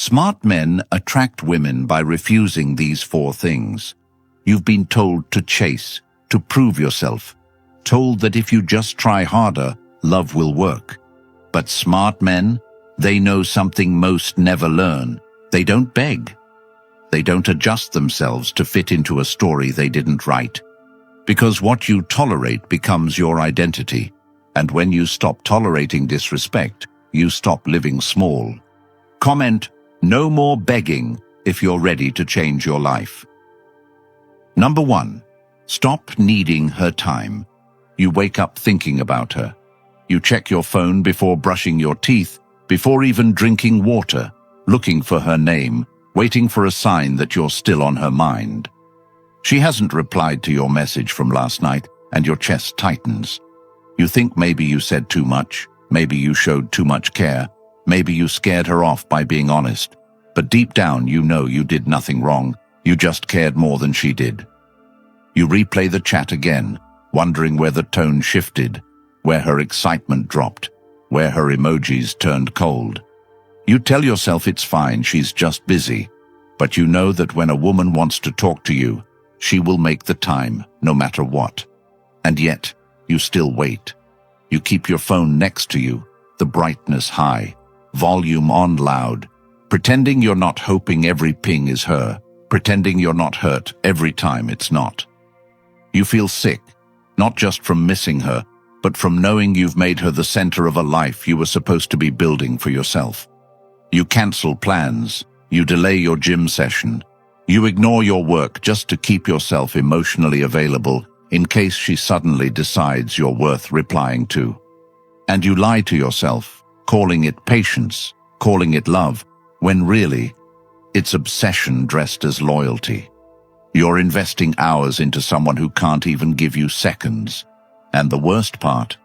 Smart men attract women by refusing these four things. You've been told to chase, to prove yourself, told that if you just try harder, love will work. But smart men, they know something most never learn. They don't beg. They don't adjust themselves to fit into a story they didn't write. Because what you tolerate becomes your identity. And when you stop tolerating disrespect, you stop living small. Comment, no more begging if you're ready to change your life. Number 1, stop needing her time. You wake up thinking about her. You check your phone before brushing your teeth, before even drinking water, looking for her name, waiting for a sign that you're still on her mind. She hasn't replied to your message from last night, and your chest tightens. You think maybe you said too much, maybe you showed too much care, maybe you scared her off by being honest. But deep down you know you did nothing wrong, you just cared more than she did. You replay the chat again, wondering where the tone shifted, where her excitement dropped, where her emojis turned cold. You tell yourself it's fine, she's just busy. But you know that when a woman wants to talk to you, she will make the time, no matter what. And yet, you still wait. You keep your phone next to you, the brightness high, volume on loud, pretending you're not hoping every ping is her, pretending you're not hurt every time it's not. You feel sick, not just from missing her, but from knowing you've made her the center of a life you were supposed to be building for yourself. You cancel plans, you delay your gym session, you ignore your work just to keep yourself emotionally available in case she suddenly decides you're worth replying to. And you lie to yourself, calling it patience, calling it love, when really, it's obsession dressed as loyalty. You're investing hours into someone who can't even give you seconds. And the worst part,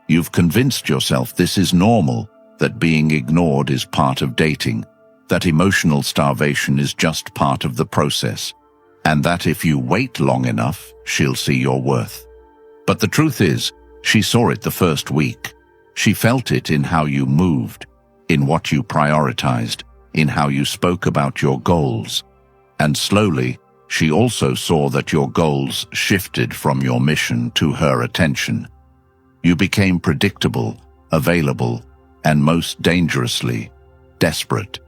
you've convinced yourself this is normal, that being ignored is part of dating, that emotional starvation is just part of the process, and that if you wait long enough, she'll see your worth. But the truth is, she saw it the first week. She felt it in how you moved, in what you prioritized, in how you spoke about your goals. And slowly, she also saw that your goals shifted from your mission to her attention. You became predictable, available, and most dangerously, desperate.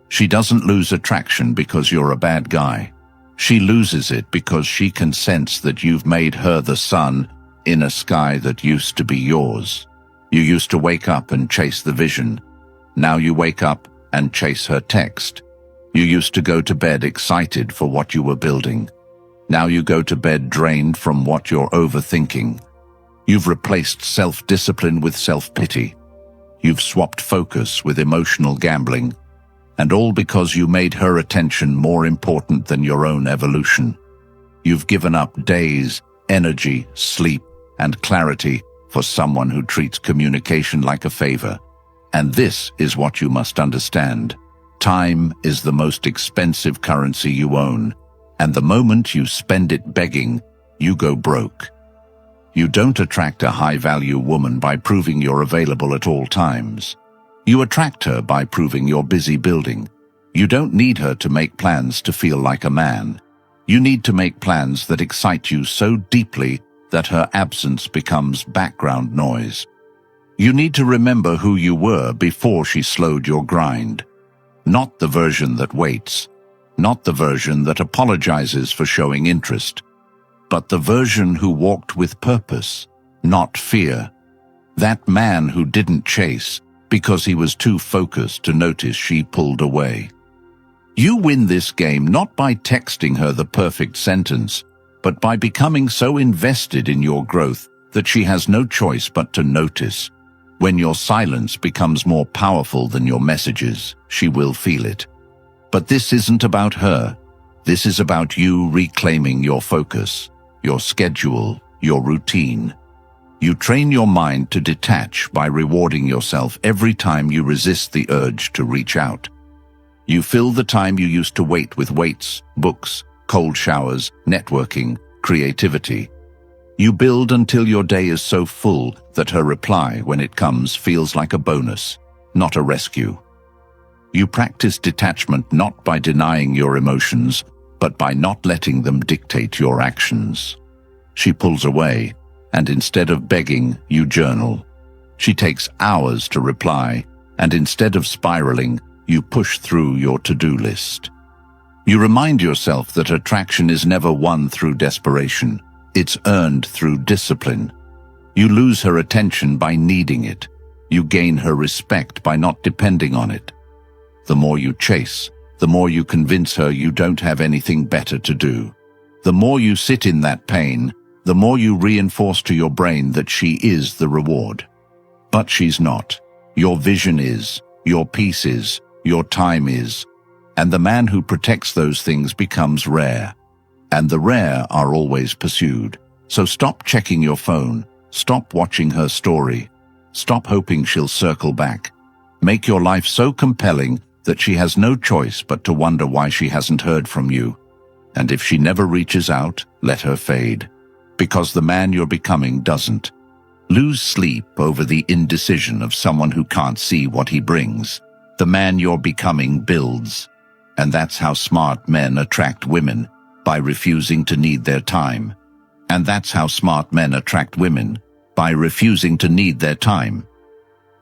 She doesn't lose attraction because you're a bad guy. She loses it because she can sense that you've made her the sun in a sky that used to be yours. You used to wake up and chase the vision. Now you wake up and chase her text. You used to go to bed excited for what you were building. Now you go to bed drained from what you're overthinking. You've replaced self-discipline with self-pity. You've swapped focus with emotional gambling. And all because you made her attention more important than your own evolution. You've given up days, energy, sleep, and clarity for someone who treats communication like a favor. And this is what you must understand. Time is the most expensive currency you own, and the moment you spend it begging, you go broke. You don't attract a high-value woman by proving you're available at all times. You attract her by proving you're busy building. You don't need her to make plans to feel like a man. You need to make plans that excite you so deeply that her absence becomes background noise. You need to remember who you were before she slowed your grind. Not the version that waits, not the version that apologizes for showing interest, but the version who walked with purpose, not fear. That man who didn't chase because he was too focused to notice she pulled away. You win this game not by texting her the perfect sentence, but by becoming so invested in your growth that she has no choice but to notice. When your silence becomes more powerful than your messages, she will feel it. But this isn't about her. This is about you reclaiming your focus, your schedule, your routine. You train your mind to detach by rewarding yourself every time you resist the urge to reach out. You fill the time you used to wait with weights, books, cold showers, networking, creativity. You build until your day is so full that her reply, when it comes, feels like a bonus, not a rescue. You practice detachment not by denying your emotions, but by not letting them dictate your actions. She pulls away, and instead of begging, you journal. She takes hours to reply, and instead of spiraling, you push through your to-do list. You remind yourself that attraction is never won through desperation. It's earned through discipline. You lose her attention by needing it. You gain her respect by not depending on it. The more you chase, the more you convince her you don't have anything better to do. The more you sit in that pain, the more you reinforce to your brain that she is the reward. But she's not. Your vision is, your peace is, your time is, and the man who protects those things becomes rare. And the rare are always pursued. So stop checking your phone, stop watching her story, stop hoping she'll circle back. Make your life so compelling that she has no choice but to wonder why she hasn't heard from you. And if she never reaches out, let her fade. Because the man you're becoming doesn't. Lose sleep over the indecision of someone who can't see what he brings. The man you're becoming builds. And that's how smart men attract women, by refusing to need their time. And that's how smart men attract women, by refusing to need their time.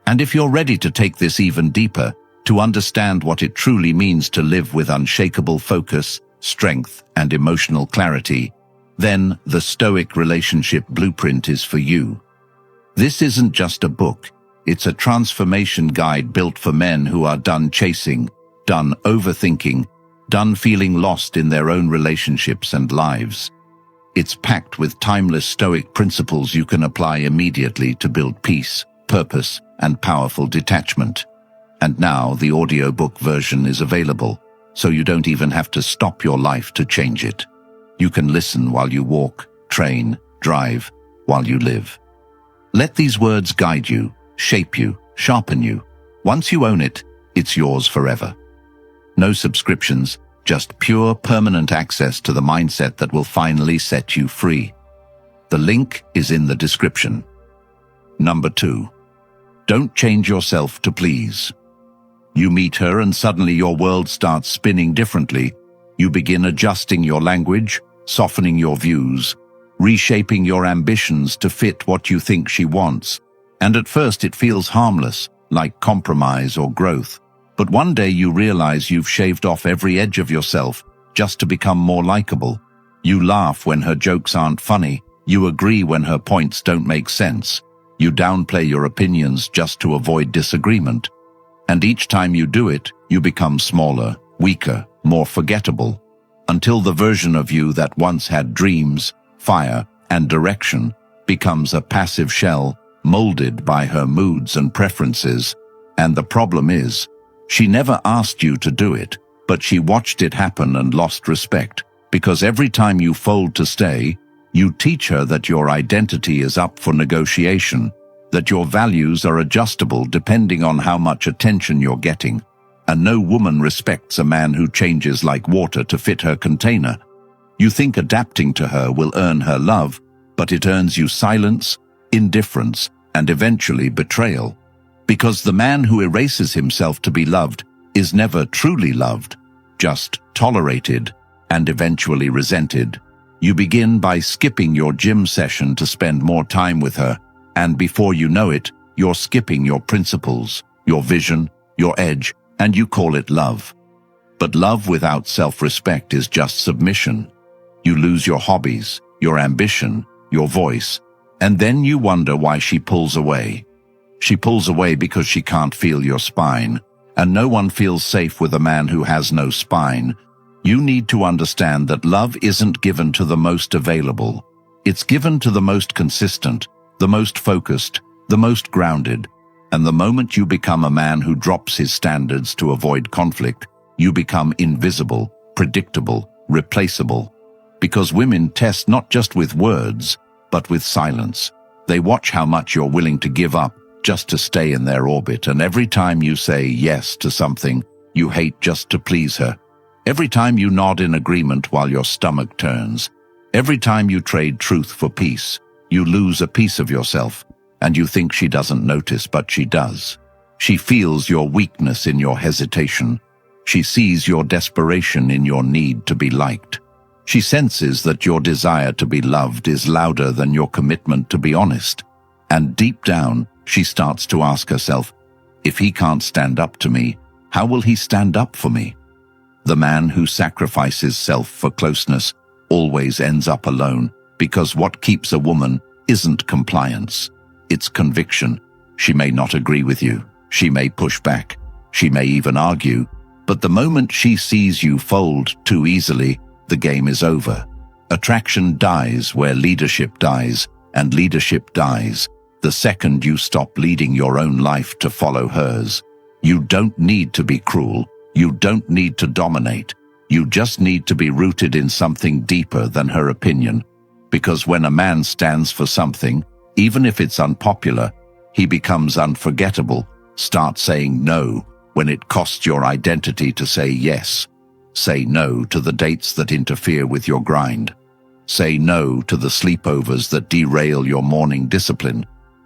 And if you're ready to take this even deeper, to understand what it truly means to live with unshakable focus, strength, and emotional clarity, then the Stoic relationship blueprint is for you. This isn't just a book, it's a transformation guide built for men who are done chasing, done overthinking, done feeling lost in their own relationships and lives. It's packed with timeless Stoic principles you can apply immediately to build peace, purpose, and powerful detachment. And now the audiobook version is available, so you don't even have to stop your life to change it. You can listen while you walk, train, drive, while you live. Let these words guide you, shape you, sharpen you. Once you own it, it's yours forever. No subscriptions, just pure permanent access to the mindset that will finally set you free. The link is in the description. Number 2. Don't change yourself to please. You meet her and suddenly your world starts spinning differently. You begin adjusting your language, softening your views, reshaping your ambitions to fit what you think she wants. And at first it feels harmless, like compromise or growth. But one day you realize you've shaved off every edge of yourself just to become more likable. You laugh when her jokes aren't funny. You agree when her points don't make sense. You downplay your opinions just to avoid disagreement. And each time you do it, you become smaller, weaker, more forgettable, until the version of you that once had dreams, fire, and direction becomes a passive shell molded by her moods and preferences. And the problem is, she never asked you to do it, but she watched it happen and lost respect, because every time you fold to stay, you teach her that your identity is up for negotiation, that your values are adjustable depending on how much attention you're getting, and no woman respects a man who changes like water to fit her container. You think adapting to her will earn her love, but it earns you silence, indifference, and eventually betrayal. Because the man who erases himself to be loved is never truly loved, just tolerated and eventually resented. You begin by skipping your gym session to spend more time with her, and before you know it, you're skipping your principles, your vision, your edge, and you call it love. But love without self-respect is just submission. You lose your hobbies, your ambition, your voice, and then you wonder why she pulls away. She pulls away because she can't feel your spine, and no one feels safe with a man who has no spine. You need to understand that love isn't given to the most available. It's given to the most consistent, the most focused, the most grounded. And the moment you become a man who drops his standards to avoid conflict, you become invisible, predictable, replaceable. Because women test not just with words, but with silence. They watch how much you're willing to give up just to stay in their orbit, and every time you say yes to something you hate just to please her, every time you nod in agreement while your stomach turns, every time you trade truth for peace, you lose a piece of yourself, and you think she doesn't notice, but she does. She feels your weakness in your hesitation. She sees your desperation in your need to be liked. She senses that your desire to be loved is louder than your commitment to be honest. And deep down, she starts to ask herself, if he can't stand up to me, how will he stand up for me? The man who sacrifices self for closeness always ends up alone, because what keeps a woman isn't compliance, it's conviction. She may not agree with you, she may push back, she may even argue, but the moment she sees you fold too easily, the game is over. Attraction dies where leadership dies, and leadership dies the second you stop leading your own life to follow hers. You don't need to be cruel. You don't need to dominate. You just need to be rooted in something deeper than her opinion. Because when a man stands for something, even if it's unpopular, he becomes unforgettable. Start saying no when it costs your identity to say yes. Say no to the dates that interfere with your grind. Say no to the sleepovers that derail your morning discipline.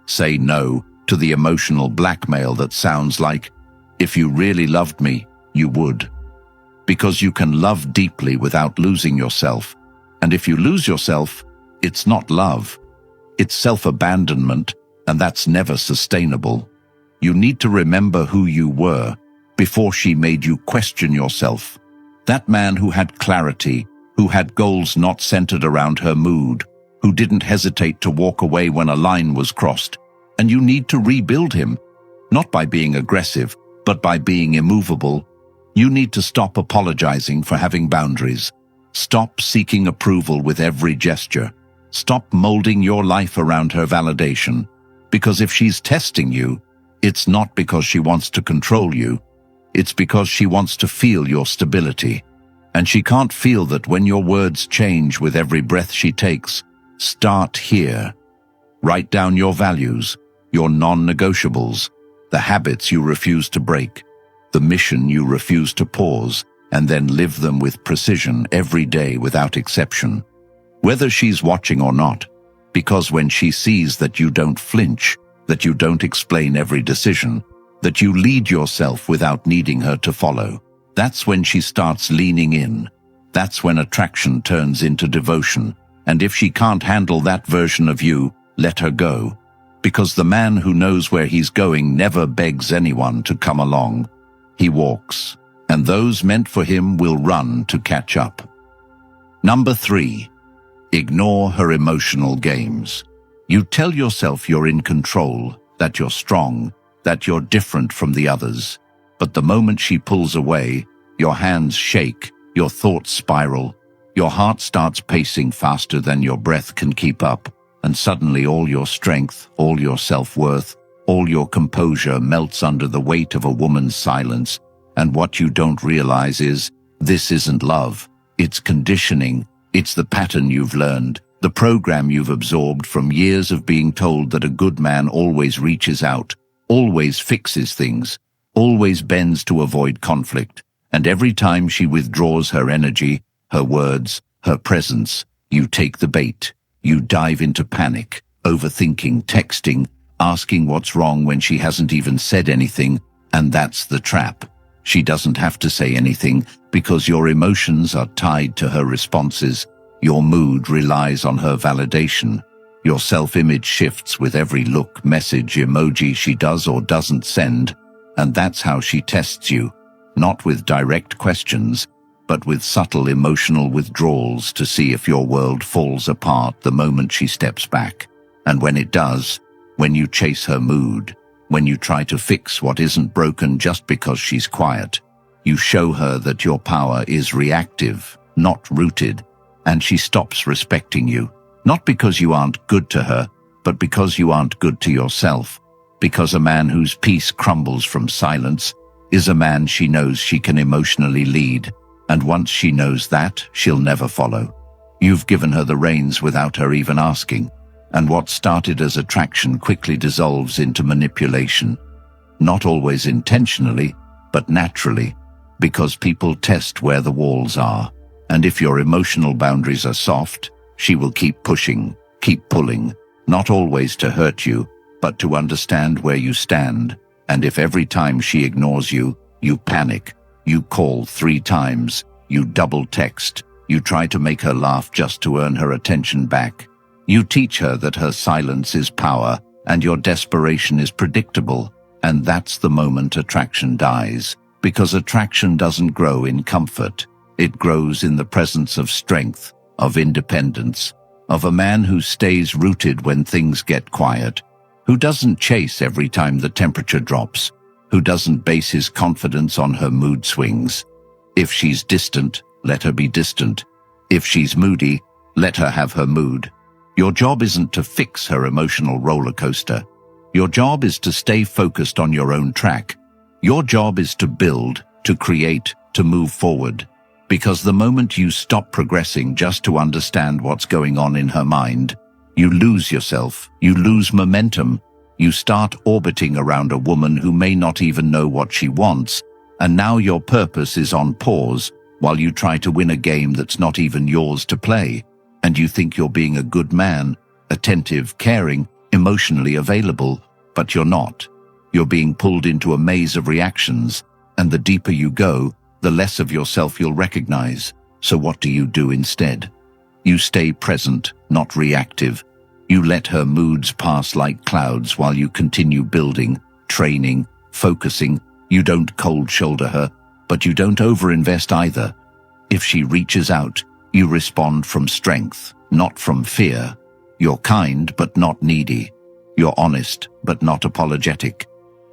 Say no to the emotional blackmail that sounds like, if you really loved me, you would. Because you can love deeply without losing yourself. And if you lose yourself, it's not love. It's self-abandonment, and that's never sustainable. You need to remember who you were before she made you question yourself. That man who had clarity, who had goals not centered around her mood, who didn't hesitate to walk away when a line was crossed. And you need to rebuild him, not by being aggressive, but by being immovable. You need to stop apologizing for having boundaries. Stop seeking approval with every gesture. Stop molding your life around her validation. Because if she's testing you, it's not because she wants to control you. It's because she wants to feel your stability. And she can't feel that when your words change with every breath she takes. Start here. Write down your values, your non-negotiables, the habits you refuse to break, the mission you refuse to pause, and then live them with precision every day without exception. Whether she's watching or not, because when she sees that you don't flinch, that you don't explain every decision, that you lead yourself without needing her to follow, that's when she starts leaning in. That's when attraction turns into devotion. And if she can't handle that version of you, let her go. Because the man who knows where he's going never begs anyone to come along. He walks, and those meant for him will run to catch up. Number 3, ignore her emotional games. You tell yourself you're in control, that you're strong, that you're different from the others. But the moment she pulls away, your hands shake, your thoughts spiral, your heart starts pacing faster than your breath can keep up, and suddenly all your strength, all your self-worth, all your composure melts under the weight of a woman's silence. And what you don't realize is, this isn't love. It's conditioning. It's the pattern you've learned, the program you've absorbed from years of being told that a good man always reaches out, always fixes things, always bends to avoid conflict. And every time she withdraws her energy, her words, her presence, you take the bait. You dive into panic, overthinking, texting, asking what's wrong when she hasn't even said anything, and that's the trap. She doesn't have to say anything because your emotions are tied to her responses. Your mood relies on her validation. Your self-image shifts with every look, message, emoji she does or doesn't send, and that's how she tests you, not with direct questions, but with subtle emotional withdrawals to see if your world falls apart the moment she steps back. And when it does, when you chase her mood, when you try to fix what isn't broken just because she's quiet, you show her that your power is reactive, not rooted, and she stops respecting you, not because you aren't good to her, but because you aren't good to yourself. Because a man whose peace crumbles from silence is a man she knows she can emotionally lead. And once she knows that, she'll never follow. You've given her the reins without her even asking. And what started as attraction quickly dissolves into manipulation. Not always intentionally, but naturally, because people test where the walls are. And if your emotional boundaries are soft, she will keep pushing, keep pulling, not always to hurt you, but to understand where you stand. And if every time she ignores you, you panic, you call 3 times, you double text, you try to make her laugh just to earn her attention back. You teach her that her silence is power and your desperation is predictable, and that's the moment attraction dies. Because attraction doesn't grow in comfort. It grows in the presence of strength, of independence, of a man who stays rooted when things get quiet, who doesn't chase every time the temperature drops, who doesn't base his confidence on her mood swings. If she's distant, let her be distant. If she's moody, let her have her mood. Your job isn't to fix her emotional roller coaster. Your job is to stay focused on your own track. Your job is to build, to create, to move forward. Because the moment you stop progressing just to understand what's going on in her mind, you lose yourself, you lose momentum, you start orbiting around a woman who may not even know what she wants, and now your purpose is on pause while you try to win a game that's not even yours to play, and you think you're being a good man, attentive, caring, emotionally available, but you're not. You're being pulled into a maze of reactions, and the deeper you go, the less of yourself you'll recognize. So what do you do instead? You stay present, not reactive. You let her moods pass like clouds while you continue building, training, focusing. You don't cold shoulder her, but you don't overinvest either. If she reaches out, you respond from strength, not from fear. You're kind, but not needy. You're honest, but not apologetic.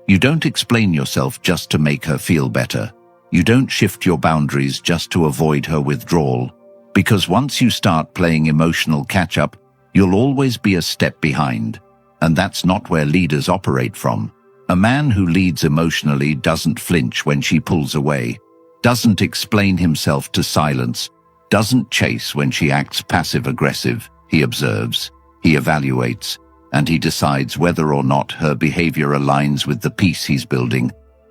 You don't explain yourself just to make her feel better. You don't shift your boundaries just to avoid her withdrawal. Because once you start playing emotional catch-up, you'll always be a step behind. And that's not where leaders operate from. A man who leads emotionally doesn't flinch when she pulls away, doesn't explain himself to silence, doesn't chase when she acts passive-aggressive. He observes, he evaluates, and he decides whether or not her behavior aligns with the peace he's building.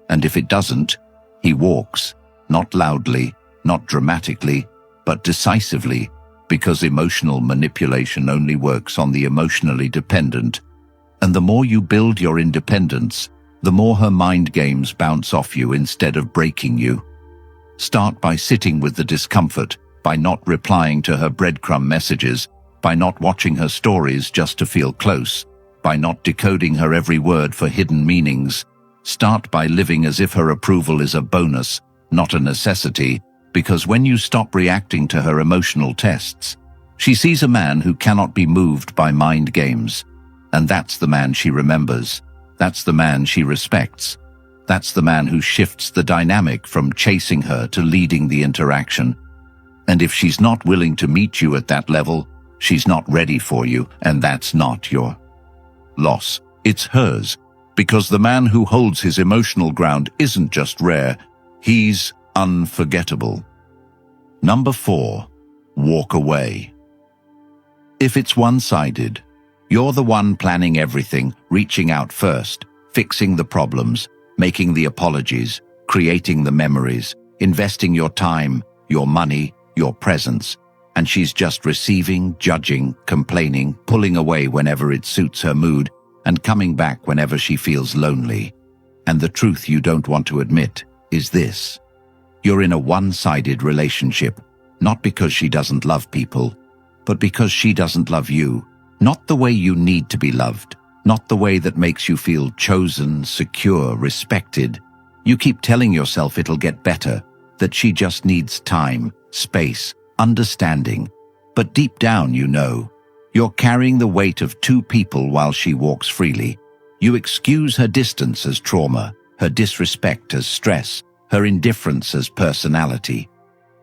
And if it doesn't, he walks, not loudly, not dramatically, but decisively, because emotional manipulation only works on the emotionally dependent. And the more you build your independence, the more her mind games bounce off you instead of breaking you. Start by sitting with the discomfort, by not replying to her breadcrumb messages, by not watching her stories just to feel close, by not decoding her every word for hidden meanings. Start by living as if her approval is a bonus, not a necessity, because when you stop reacting to her emotional tests, she sees a man who cannot be moved by mind games. And that's the man she remembers. That's the man she respects. That's the man who shifts the dynamic from chasing her to leading the interaction. And if she's not willing to meet you at that level, she's not ready for you, and that's not your loss. It's hers, because the man who holds his emotional ground isn't just rare, he's unforgettable. Number 4, walk away. If it's one-sided, you're the one planning everything, reaching out first, fixing the problems, making the apologies, creating the memories, investing your time, your money, your presence, and she's just receiving, judging, complaining, pulling away whenever it suits her mood, and coming back whenever she feels lonely. And the truth you don't want to admit is this: you're in a one-sided relationship, not because she doesn't love people, but because she doesn't love you, not the way you need to be loved, not the way that makes you feel chosen, secure, respected. You keep telling yourself it'll get better, that she just needs time, space, understanding. But deep down, you know, you're carrying the weight of 2 people while she walks freely. You excuse her distance as trauma, her disrespect as stress, her indifference as personality.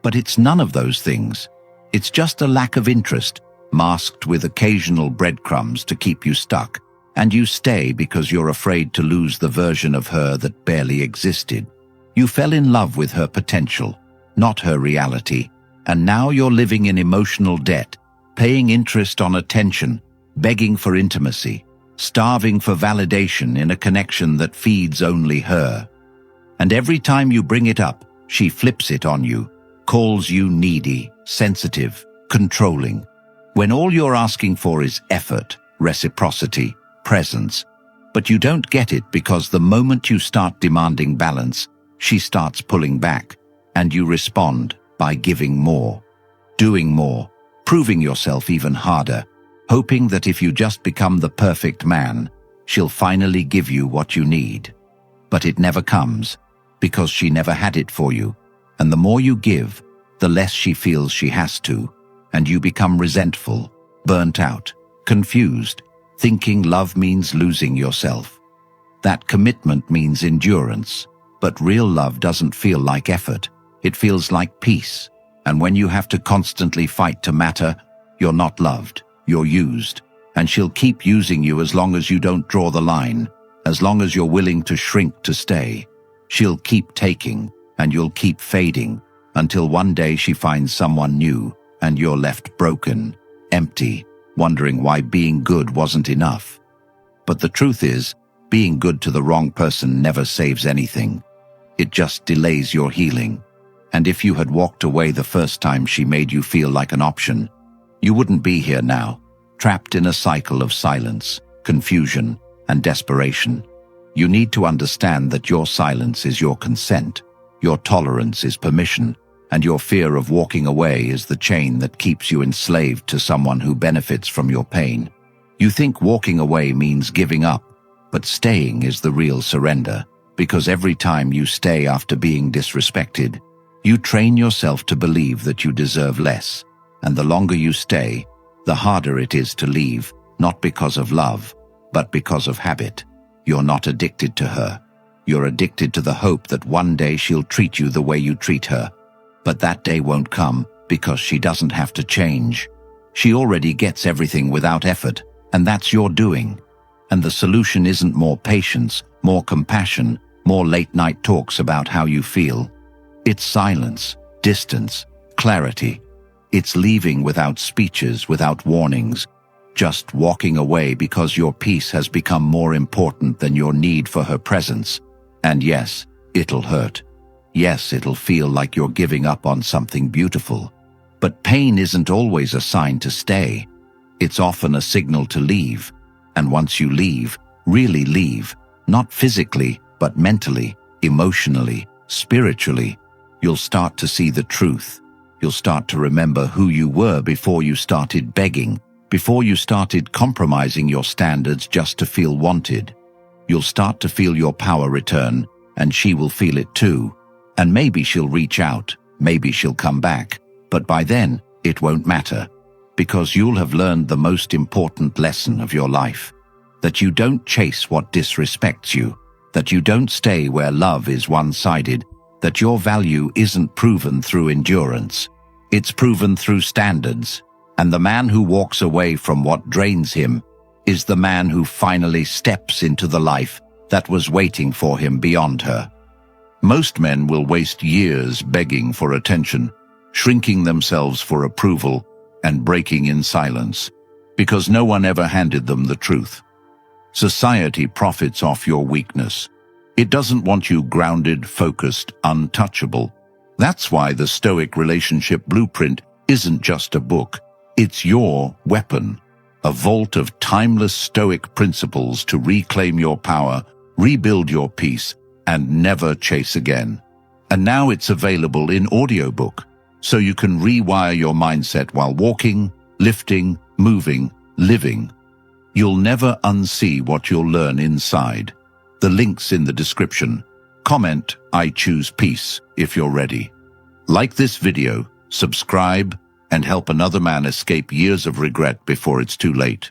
But it's none of those things. It's just a lack of interest, masked with occasional breadcrumbs to keep you stuck. And you stay because you're afraid to lose the version of her that barely existed. You fell in love with her potential, not her reality. And now you're living in emotional debt, paying interest on attention, begging for intimacy, starving for validation in a connection that feeds only her. And every time you bring it up, she flips it on you, calls you needy, sensitive, controlling, when all you're asking for is effort, reciprocity, presence. But you don't get it because the moment you start demanding balance, she starts pulling back, and you respond by giving more, doing more, proving yourself even harder, hoping that if you just become the perfect man, she'll finally give you what you need. But it never comes, because she never had it for you, and the more you give, the less she feels she has to, and you become resentful, burnt out, confused, thinking love means losing yourself. That commitment means endurance, but real love doesn't feel like effort. It feels like peace, and when you have to constantly fight to matter, you're not loved, you're used, and she'll keep using you as long as you don't draw the line, as long as you're willing to shrink to stay. She'll keep taking, and you'll keep fading, until one day she finds someone new, and you're left broken, empty, wondering why being good wasn't enough. But the truth is, being good to the wrong person never saves anything. It just delays your healing. And if you had walked away the first time she made you feel like an option, you wouldn't be here now, trapped in a cycle of silence, confusion, and desperation. You need to understand that your silence is your consent, your tolerance is permission, and your fear of walking away is the chain that keeps you enslaved to someone who benefits from your pain. You think walking away means giving up, but staying is the real surrender, because every time you stay after being disrespected, you train yourself to believe that you deserve less, and the longer you stay, the harder it is to leave, not because of love, but because of habit. You're not addicted to her. You're addicted to the hope that one day she'll treat you the way you treat her. But that day won't come because she doesn't have to change. She already gets everything without effort, and that's your doing. And the solution isn't more patience, more compassion, more late-night talks about how you feel. It's silence, distance, clarity. It's leaving without speeches, without warnings, just walking away because your peace has become more important than your need for her presence. And yes, it'll hurt. Yes, it'll feel like you're giving up on something beautiful. But pain isn't always a sign to stay. It's often a signal to leave. And once you leave, really leave, not physically, but mentally, emotionally, spiritually, you'll start to see the truth. You'll start to remember who you were before you started begging, before you started compromising your standards just to feel wanted. You'll start to feel your power return, and she will feel it too. And maybe she'll reach out, maybe she'll come back, but by then, it won't matter, because you'll have learned the most important lesson of your life, that you don't chase what disrespects you, that you don't stay where love is one-sided, that your value isn't proven through endurance, it's proven through standards, and the man who walks away from what drains him is the man who finally steps into the life that was waiting for him beyond her. Most men will waste years begging for attention, shrinking themselves for approval, and breaking in silence, because no one ever handed them the truth. Society profits off your weakness. It doesn't want you grounded, focused, untouchable. That's why the Stoic Relationship Blueprint isn't just a book. It's your weapon, a vault of timeless Stoic principles to reclaim your power, rebuild your peace, and never chase again. And now it's available in audiobook, so you can rewire your mindset while walking, lifting, moving, living. You'll never unsee what you'll learn inside. The link's in the description. Comment, "I choose peace," if you're ready. Like this video, subscribe, and help another man escape years of regret before it's too late.